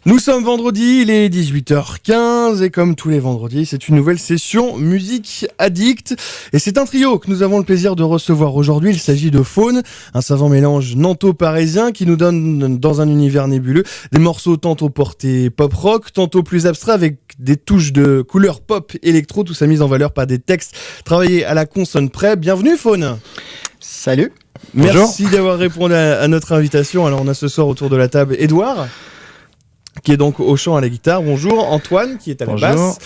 Nous sommes vendredi, il est 18h15 et comme tous les vendredis, c'est une nouvelle session Musique Addict. Et c'est un trio que nous avons le plaisir de recevoir aujourd'hui. Il s'agit de Faune, un savant mélange nanto-parisien qui nous donne dans un univers nébuleux des morceaux tantôt portés pop-rock, tantôt plus abstraits avec des touches de couleur pop électro, tout ça mis en valeur par des textes travaillés à la consonne près. Bienvenue Faune. Salut. Merci d'avoir répondu à notre invitation. Alors on a ce soir autour de la table Edouard, qui est donc au chant à la guitare. Bonjour. Antoine, qui est à la basse.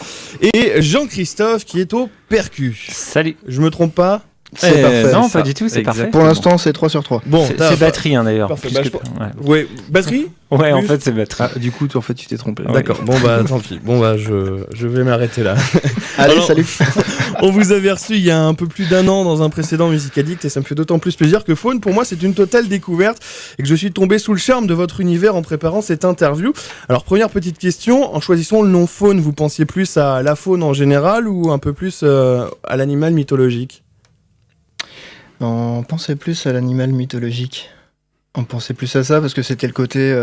Et Jean-Christophe, qui est au percu. Salut. Je me trompe pas? C'est parfait. Non, pas du tout, c'est parfait. Pour l'instant, c'est 3 sur 3. Bon, c'est batterie d'ailleurs. Parfait. Ouais. Ouais, batterie? Ouais, en Plus. fait, c'est batterie. Ah, du coup, en fait, tu t'es trompé. D'accord. Bon, tant pis. Bon, je vais m'arrêter là. Allez, Alors, salut. On vous avait reçu il y a un peu plus d'un an dans un précédent Musique Addict et ça me fait d'autant plus plaisir que Faune, pour moi, c'est une totale découverte et que je suis tombé sous le charme de votre univers en préparant cette interview. Alors, première petite question, en choisissant le nom Faune, vous pensiez plus à la faune en général ou un peu plus à l'animal mythologique? On pensait plus à l'animal mythologique. On pensait plus à ça parce que c'était le côté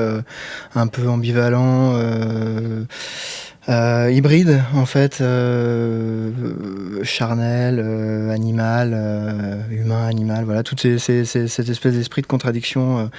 un peu ambivalent, hybride en fait, charnel, animal, humain, animal, voilà, toute cette espèce d'esprit de contradiction.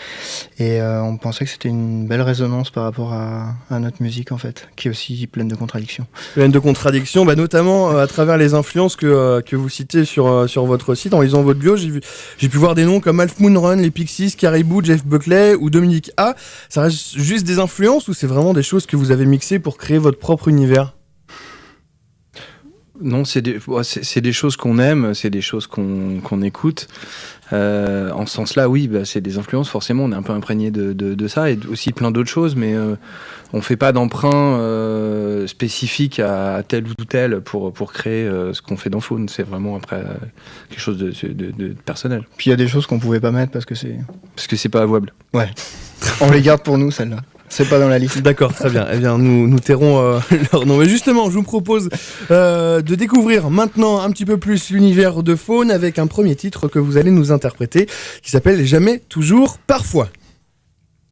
Et on pensait que c'était une belle résonance par rapport à notre musique en fait, qui est aussi pleine de contradictions. Pleine de contradictions, notamment à travers les influences que vous citez sur votre site. En lisant votre bio, j'ai pu voir des noms comme Half Moon Run, les Pixies, Caribou, Jeff Buckley ou Dominique A. Ça reste juste des influences ou c'est vraiment des choses que vous avez mixées pour créer votre propre univers? Non, c'est des choses qu'on aime, c'est des choses qu'on écoute. En ce sens-là, oui, c'est des influences, forcément, on est un peu imprégné de ça, et aussi plein d'autres choses, mais on fait pas d'emprunt spécifique à tel ou tel pour créer ce qu'on fait dans Faune. C'est vraiment après quelque chose de personnel. Puis il y a des choses qu'on pouvait pas mettre parce que c'est pas avouable. Ouais. On les garde pour nous, celles-là. C'est pas dans la liste. D'accord, très bien. Eh bien, nous tairons leur nom. Mais justement, je vous propose de découvrir maintenant un petit peu plus l'univers de Faune avec un premier titre que vous allez nous interpréter qui s'appelle Jamais, toujours, parfois.